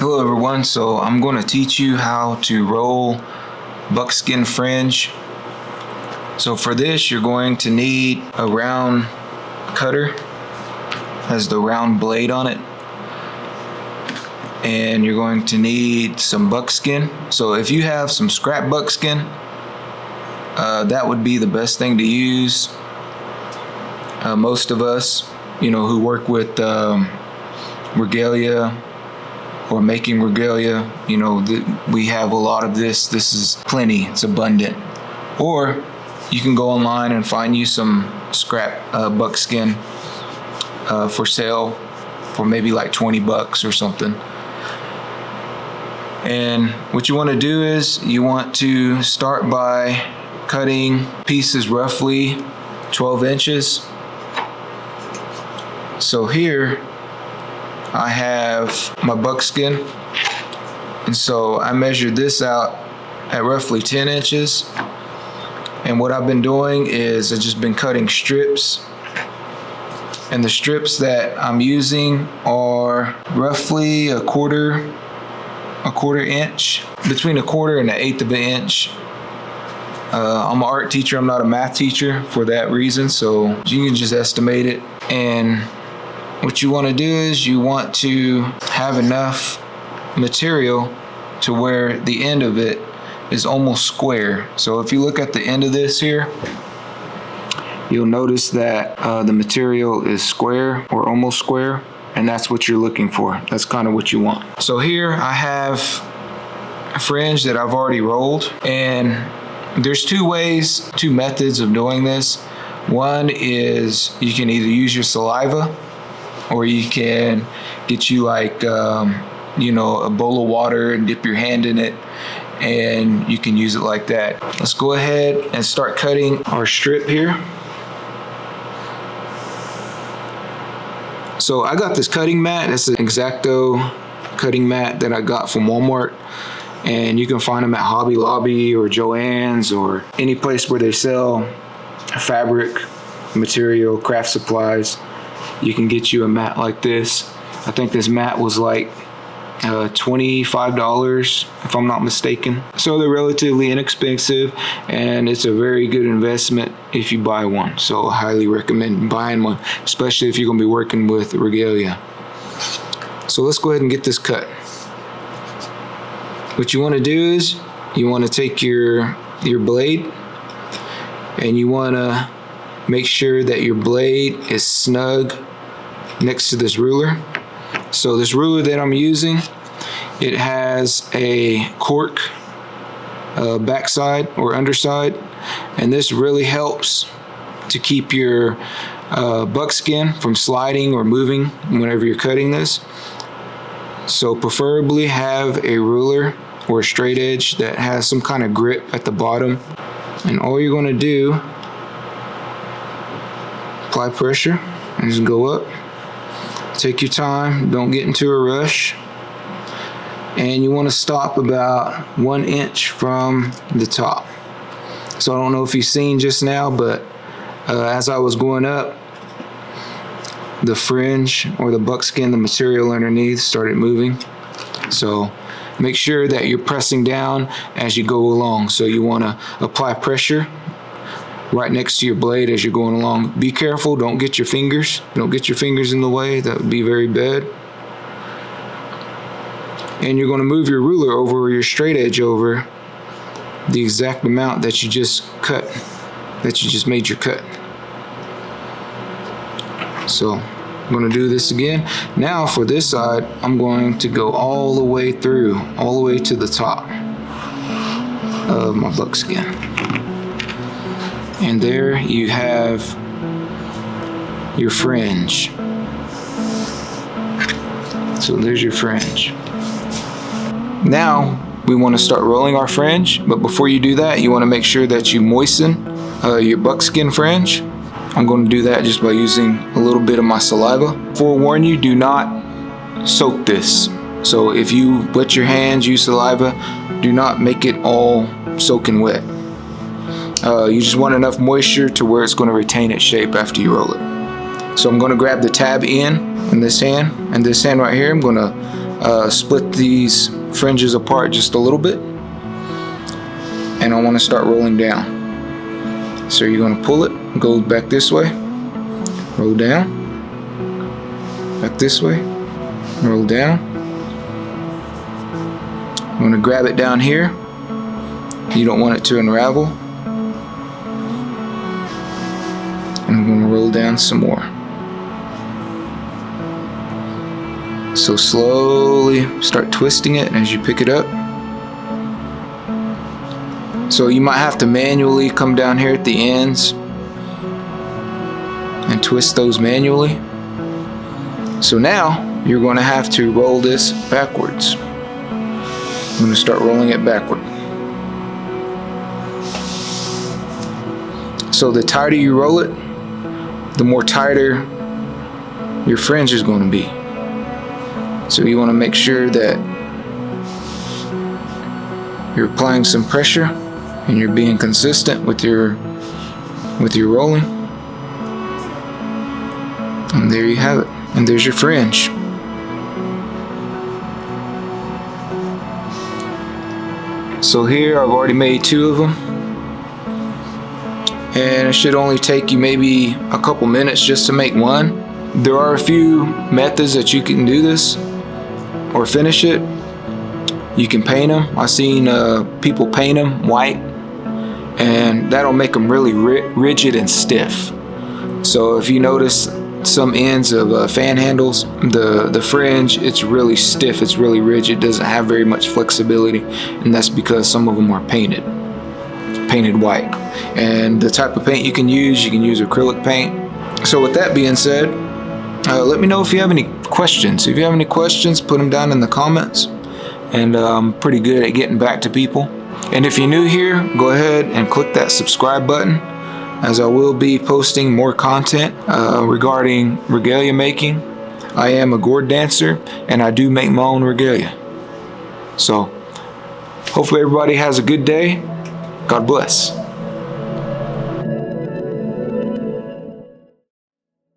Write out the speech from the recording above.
Hello everyone, so I'm going to teach you how to roll buckskin fringe. So for this you're going to need a round cutter, has the round blade on it, and you're going to need some buckskin. So if you have some scrap buckskin, that would be the best thing to use. Most of us, who work with regalia or making regalia, we have a lot of this. This is plenty, it's abundant. Or you can go online and find you some scrap buckskin for sale for maybe like 20 bucks or something. And what you want to do is you want to start by cutting pieces roughly 12 inches. So here I have my buckskin, and so I measured this out at roughly 10 inches. And what I've been doing is I've just been cutting strips, and the strips that I'm using are roughly a quarter inch, between a quarter and an eighth of an inch. I'm an art teacher, I'm not a math teacher for that reason, so you can just estimate it. And what you want to do is you want to have enough material to where the end of it is almost square. So if you look at the end of this here, you'll notice that the material is square or almost square, and that's what you're looking for. That's kind of what you want. So here I have a fringe that I've already rolled, and there's two methods of doing this. One is you can either use your saliva, or you can get you like a bowl of water and dip your hand in it, and you can use it like that. Let's go ahead and start cutting our strip here. So I got this cutting mat. It's an X-Acto cutting mat that I got from Walmart, and you can find them at Hobby Lobby or Joann's or any place where they sell fabric material, craft supplies. You can get you a mat like this. I think this mat was like $25 if I'm not mistaken. So they're relatively inexpensive, and it's a very good investment if you buy one. So I highly recommend buying one, especially if you're gonna be working with regalia. So let's go ahead and get this cut. What you wanna do is you wanna take your blade, and you wanna make sure that your blade is snug next to this ruler. So this ruler that I'm using, it has a cork backside or underside, and this really helps to keep your buckskin from sliding or moving whenever you're cutting this. So preferably have a ruler or a straight edge that has some kind of grip at the bottom, and all you're going to do, apply pressure and just go up. Take your time, don't get into a rush, and you want to stop about 1 inch from the top. So I don't know if you've seen just now, but as I was going up, the fringe or the buckskin, the material underneath started moving. So make sure that you're pressing down as you go along. So you want to apply pressure right next to your blade as you're going along. Be careful, don't get your fingers in the way. That would be very bad. And you're going to move your ruler over, or your straight edge over, the exact amount that you just cut, that you just made your cut. So I'm going to do this again. Now for this side, I'm going to go all the way through, all the way to the top of my buckskin. And there you have your fringe. So there's your fringe. Now we want to start rolling our fringe, but before you do that, you want to make sure that you moisten your buckskin fringe. I'm going to do that just by using a little bit of my saliva. Forewarn you, do not soak this. So if you wet your hands, use saliva, do not make it all soaking wet. You just want enough moisture to where it's going to retain its shape after you roll it. So I'm going to grab the tab end in this hand, and this hand right here, I'm going to split these fringes apart just a little bit, and I want to start rolling down. So you're going to pull it, go back this way, roll down, back this way, roll down. I'm going to grab it down here. You don't want it to unravel. And I'm going to roll down some more. So slowly start twisting it as you pick it up. So you might have to manually come down here at the ends and twist those manually. So now you're going to have to roll this backwards. I'm going to start rolling it backward. So the tighter you roll it, the more tighter your fringe is going to be. So you want to make sure that you're applying some pressure and you're being consistent with your rolling. And there you have it. And there's your fringe. So here I've already made 2 of them. And it should only take you maybe a couple minutes just to make one. There are a few methods that you can do this or finish it. You can paint them. I've seen people paint them white, and that'll make them really rigid and stiff. So if you notice some ends of fan handles, the fringe, it's really stiff, it's really rigid, doesn't have very much flexibility, and that's because some of them are painted white. And the type of paint you can use acrylic paint. So with that being said, let me know if you have any questions. If you have any questions, put them down in the comments, and I'm pretty good at getting back to people. And if you're new here, go ahead and click that subscribe button, as I will be posting more content regarding regalia making. I am a gourd dancer, and I do make my own regalia. So hopefully everybody has a good day. God bless.